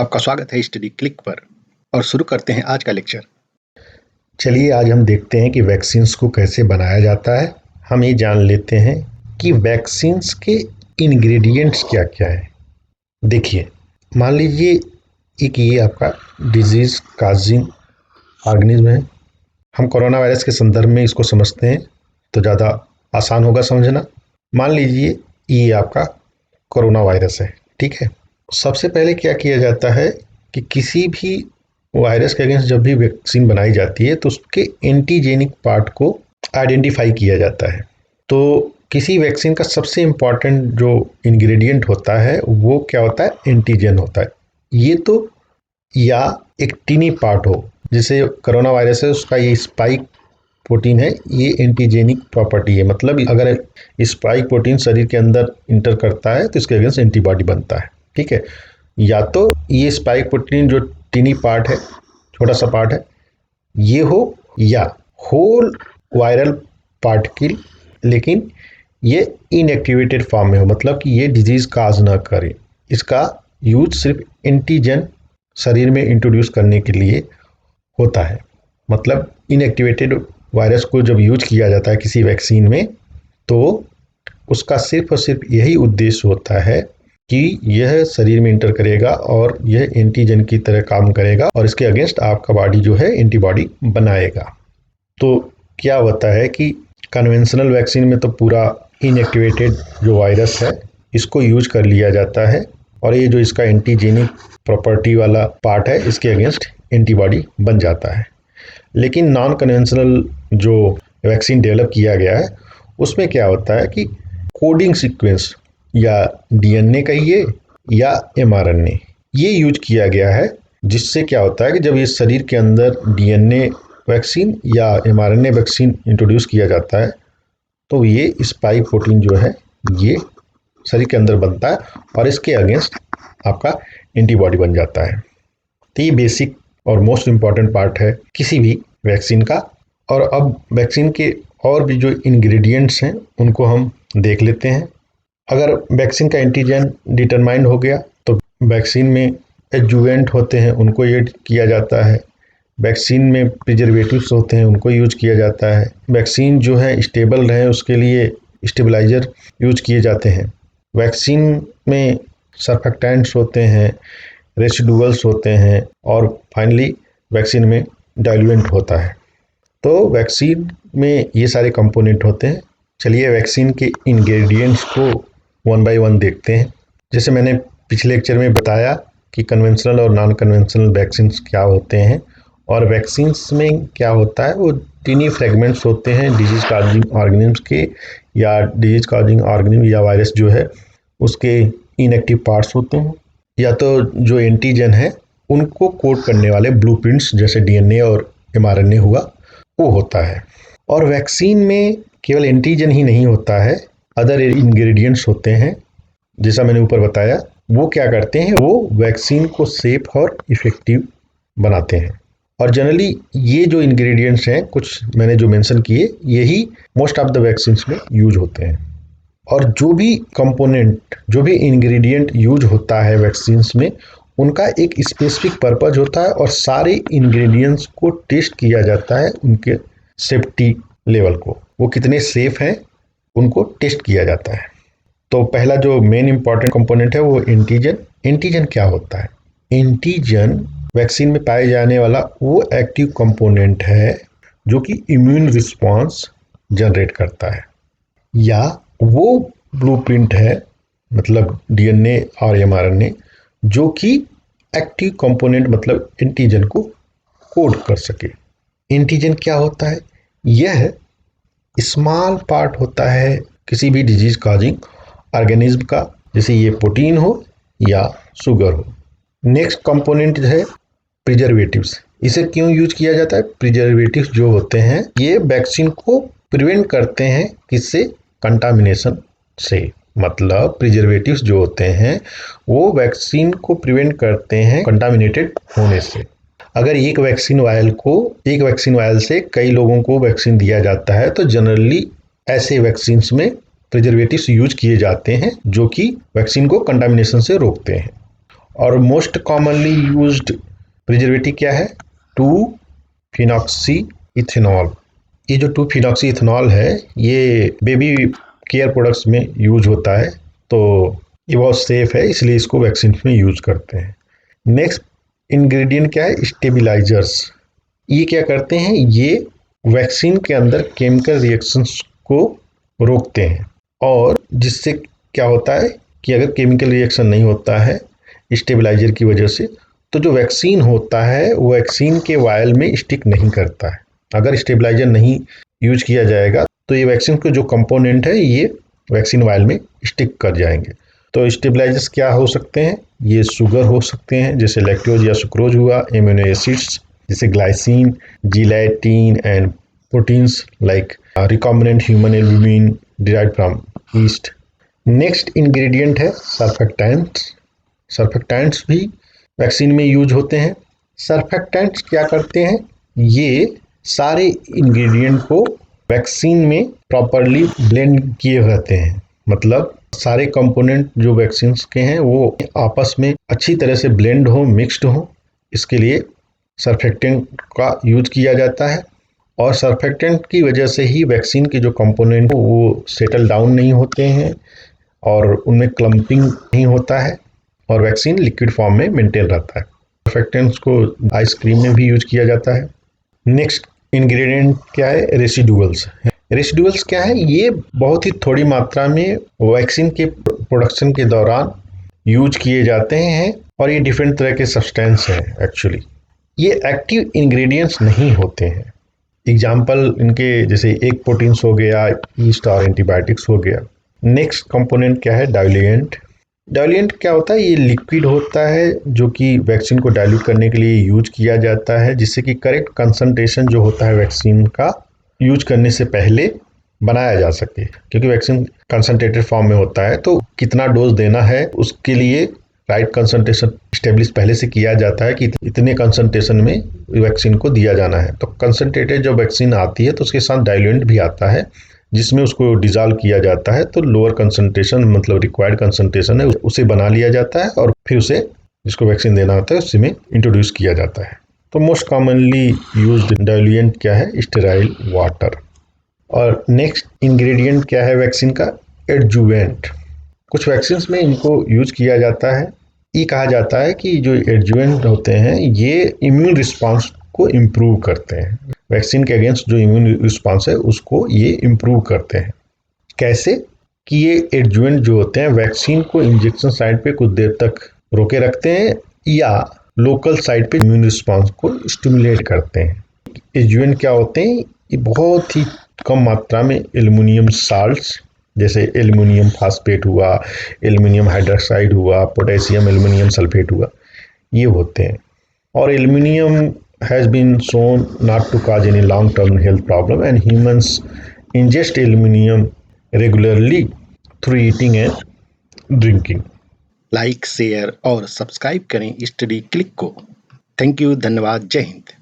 आपका स्वागत है स्टडी क्लिक पर और शुरू करते हैं आज का लेक्चर। चलिए आज हम देखते हैं कि वैक्सीन्स को कैसे बनाया जाता है। हम ये जान लेते हैं कि वैक्सीन्स के इंग्रेडिएंट्स क्या क्या है। देखिए, मान लीजिए एक ये आपका डिजीज काजिंग ऑर्गेनिज्म है। हम कोरोना वायरस के संदर्भ में इसको समझते हैं तो ज़्यादा आसान होगा समझना। मान लीजिए ये आपका कोरोना वायरस है, ठीक है। सबसे पहले क्या किया जाता है कि किसी भी वायरस के अगेंस्ट जब भी वैक्सीन बनाई जाती है तो उसके एंटीजेनिक पार्ट को आइडेंटिफाई किया जाता है। तो किसी वैक्सीन का सबसे इम्पॉर्टेंट जो इंग्रेडिएंट होता है वो क्या होता है, एंटीजन होता है। ये तो या एक टीनी पार्ट हो, जैसे कोरोना वायरस है उसका ये स्पाइक प्रोटीन है, ये एंटीजेनिक प्रॉपर्टी है। मतलब अगर स्पाइक प्रोटीन शरीर के अंदर इंटर करता है तो इसके अगेंस्ट एंटीबॉडी बनता है, ठीक है। या तो ये स्पाइक प्रोटीन जो टीनी पार्ट है, छोटा सा पार्ट है, ये हो, या होल वायरल पार्टिकल लेकिन ये इनएक्टिवेटेड फॉर्म में हो, मतलब कि ये डिजीज काज ना करे। इसका यूज सिर्फ एंटीजन शरीर में इंट्रोड्यूस करने के लिए होता है। मतलब इनएक्टिवेटेड वायरस को जब यूज किया जाता है किसी वैक्सीन में तो उसका सिर्फ और सिर्फ यही उद्देश्य होता है कि यह शरीर में इंटर करेगा और यह एंटीजन की तरह काम करेगा और इसके अगेंस्ट आपका बॉडी जो है एंटीबॉडी बनाएगा। तो क्या होता है कि कन्वेंशनल वैक्सीन में तो पूरा इनएक्टिवेटेड जो वायरस है इसको यूज कर लिया जाता है और ये जो इसका एंटीजेनिक प्रॉपर्टी वाला पार्ट है इसके अगेंस्ट एंटीबॉडी बन जाता है। लेकिन नॉन कन्वेंशनल जो वैक्सीन डेवलप किया गया है उसमें क्या होता है कि कोडिंग सीक्वेंस या डीएनए कहिए या एमआरएनए ये यूज किया गया है, जिससे क्या होता है कि जब ये शरीर के अंदर डीएनए वैक्सीन या एमआरएनए वैक्सीन इंट्रोड्यूस किया जाता है तो ये स्पाइक प्रोटीन जो है ये शरीर के अंदर बनता है और इसके अगेंस्ट आपका एंटीबॉडी बन जाता है। तो ये बेसिक और मोस्ट इम्पॉर्टेंट पार्ट है किसी भी वैक्सीन का। और अब वैक्सीन के और भी जो इंग्रेडिएंट्स हैं उनको हम देख लेते हैं। अगर वैक्सीन का एंटीजन डिटरमाइंड हो गया तो वैक्सीन में एडजुवेंट होते हैं उनको ऐड किया जाता है। वैक्सीन में प्रिजर्वेटिव्स होते हैं उनको यूज किया जाता है। वैक्सीन जो है स्टेबल रहे उसके लिए स्टेबलाइजर यूज किए जाते हैं। वैक्सीन में सर्फेक्टेंट्स होते हैं, रेसिडुअल्स होते हैं और फाइनली वैक्सीन में डाइल्यूएंट होता है। तो वैक्सीन में ये सारे कंपोनेंट होते हैं। चलिए वैक्सीन के इंग्रेडिएंट्स को वन बाय वन देखते हैं। जैसे मैंने पिछले लेक्चर में बताया कि कन्वेंशनल और नॉन कन्वेंशनल वैक्सीन्स क्या होते हैं और वैक्सीन्स में क्या होता है वो टीनी फ्रेगमेंट्स होते हैं डिजीज कॉजिंग ऑर्गेनिम्स के, या डिजीज कॉजिंग ऑर्गेनिज्म या वायरस जो है उसके इनएक्टिव पार्ट्स होते हैं, या तो जो एंटीजन है उनको कोड करने वाले ब्लूप्रिंट्स जैसे डीएनए और एमआरएनए हुआ वो होता है। और वैक्सीन में केवल एंटीजन ही नहीं होता है, अदर इंग्रेडिएंट्स होते हैं। जैसा मैंने ऊपर बताया वो क्या करते हैं, वो वैक्सीन को सेफ और इफेक्टिव बनाते हैं। और जनरली ये जो इंग्रेडिएंट्स हैं कुछ मैंने जो मेंशन किए यही मोस्ट ऑफ द वैक्सीन्स में यूज होते हैं। और जो भी कंपोनेंट जो भी इंग्रेडिएंट यूज होता है वैक्सीन्स में उनका एक स्पेसिफिक पर्पज होता है और सारे इंग्रेडिएंट्स को टेस्ट किया जाता है, उनके सेफ्टी लेवल को, वो कितने सेफ हैं उनको टेस्ट किया जाता है। तो पहला जो मेन इंपॉर्टेंट कंपोनेंट है वो एंटीजन। एंटीजन क्या होता है? एंटीजन वैक्सीन में पाए जाने वाला वो एक्टिव कंपोनेंट है जो कि इम्यून रिस्पॉन्स जनरेट करता है, या वो ब्लूप्रिंट है मतलब डीएनए और एमआरएनए जो कि एक्टिव कंपोनेंट मतलब एंटीजन को कोड कर सके। एंटीजन क्या होता है? यह स्मॉल पार्ट होता है किसी भी डिजीज कॉजिंग ऑर्गेनिज्म का, जैसे ये प्रोटीन हो या शुगर हो। नेक्स्ट कंपोनेंट है प्रिजर्वेटिव्स। इसे क्यों यूज किया जाता है? प्रिजर्वेटिव्स जो होते हैं ये वैक्सीन को प्रिवेंट करते हैं किससे? कंटामिनेशन से। मतलब प्रिजर्वेटिव्स जो होते हैं वो वैक्सीन को प्रिवेंट करते हैं कंटामिनेटेड होने से। अगर एक वैक्सीन वायल से कई लोगों को वैक्सीन दिया जाता है तो जनरली ऐसे वैक्सीन्स में प्रिजर्वेटिव्स यूज किए जाते हैं जो कि वैक्सीन को कंटामिनेशन से रोकते हैं। और मोस्ट कॉमनली यूज्ड प्रिजर्वेटिव क्या है? 2-फिनॉक्सी इथेनॉल। ये जो 2-फिनॉक्सी इथेनॉल है ये बेबी केयर प्रोडक्ट्स में यूज होता है, तो ये बहुत सेफ है, इसलिए इसको वैक्सीन में यूज करते हैं। नेक्स्ट इंग्रेडिएंट क्या है? स्टेबिलाइजर्स। ये क्या करते हैं? ये वैक्सीन के अंदर केमिकल रिएक्शंस को रोकते हैं, और जिससे क्या होता है कि अगर केमिकल रिएक्शन नहीं होता है स्टेबिलाइजर की वजह से, तो जो वैक्सीन होता है वो वैक्सीन के वायल में स्टिक नहीं करता है। अगर स्टेबिलाइजर नहीं यूज किया जाएगा तो ये वैक्सीन के जो कंपोनेंट है ये वैक्सीन वायल में स्टिक कर जाएंगे। तो स्टेबिलाइजर्स क्या हो सकते हैं? ये शुगर हो सकते हैं, जैसे लैक्टोज या सुक्रोज हुआ, एमिनो एसिड्स जैसे glycine, gelatin and proteins like recombinant human albumin derived from east. Next ingredient है सर्फेक्टेंट्स। सर्फेक्टेंट्स भी वैक्सीन में यूज होते हैं। सर्फेक्टेंट्स क्या करते हैं? ये सारे इंग्रेडिएंट को वैक्सीन में प्रॉपरली ब्लेंड किए रहते हैं, मतलब सारे कंपोनेंट जो वैक्सीन के हैं वो आपस में अच्छी तरह से ब्लेंड हो, मिक्स्ड हो, इसके लिए सर्फेक्टेंट का यूज किया जाता है। और सर्फेक्टेंट की वजह से ही वैक्सीन के जो कंपोनेंट वो सेटल डाउन नहीं होते हैं और उनमें क्लम्पिंग नहीं होता है, और वैक्सीन लिक्विड फॉर्म में मेंटेन रहता है। सर्फेक्टेंट्स को आइसक्रीम में भी यूज किया जाता है। नेक्स्ट इंग्रेडिएंट क्या है? रेसिडुअल्स। रेसिडुअल्स क्या है? ये बहुत ही थोड़ी मात्रा में वैक्सीन के प्रोडक्शन के दौरान यूज किए जाते हैं, और ये डिफरेंट तरह के सब्सटेंस हैं। एक्चुअली ये एक्टिव इंग्रेडिएंट्स नहीं होते हैं। एग्जाम्पल इनके जैसे एग प्रोटीन्स हो गया, ईस्ट और एंटीबायोटिक्स हो गया। नेक्स्ट कंपोनेंट क्या है? डाइल्यूएंट। डाइल्यूएंट क्या होता है? ये लिक्विड होता है जो कि वैक्सीन को डाइल्यूट करने के लिए यूज किया जाता है, जिससे कि करेक्ट कंसंट्रेशन जो होता है वैक्सीन का यूज करने से पहले बनाया जा सके, क्योंकि वैक्सीन कंसंट्रेटेड फॉर्म में होता है, तो कितना डोज देना है उसके लिए राइट कंसंट्रेशन स्टेब्लिश पहले से किया जाता है कि इतने कंसंट्रेशन में वैक्सीन को दिया जाना है। तो कंसंट्रेटेड जब वैक्सीन आती है तो उसके साथ डाइल्यूएंट भी आता है, जिसमें उसको डिजॉल्व किया जाता है, तो लोअर कंसंट्रेशन मतलब रिक्वायर्ड कंसंट्रेशन है उसे बना लिया जाता है, और फिर उसे जिसको वैक्सीन देना होता है उसी में इंट्रोड्यूस किया जाता है। तो मोस्ट कॉमनली यूज्ड डाइल्यूएंट क्या है? Sterile water. और नेक्स्ट इंग्रेडिएंट क्या है वैक्सीन का? एडजुवेंट। कुछ वैक्सीन में इनको यूज किया जाता है। ये कहा जाता है कि जो एडजुवेंट होते हैं ये इम्यून रिस्पांस को इम्प्रूव करते हैं, वैक्सीन के अगेंस्ट जो इम्यून रिस्पांस है उसको ये इम्प्रूव करते हैं। कैसे? कि ये एडजुवेंट जो होते हैं वैक्सीन को इंजेक्शन साइट पे कुछ देर तक रोके रखते हैं, या लोकल साइट पे इम्यून रिस्पांस को स्टिमुलेट करते हैं। एडजुवेंट क्या होते हैं? ये बहुत ही कम मात्रा में एल्युमिनियम साल्ट्स, जैसे एल्युमिनियम फास्फेट हुआ, एल्युमिनियम हाइड्रोक्साइड हुआ, पोटेशियम एल्युमिनियम सल्फेट हुआ, ये होते हैं। और aluminium has been shown not to cause any long term health problem, and humans ingest aluminium regularly through eating and drinking. Like, share और subscribe करें study click को। Thank you, धन्यवाद, जय हिंद।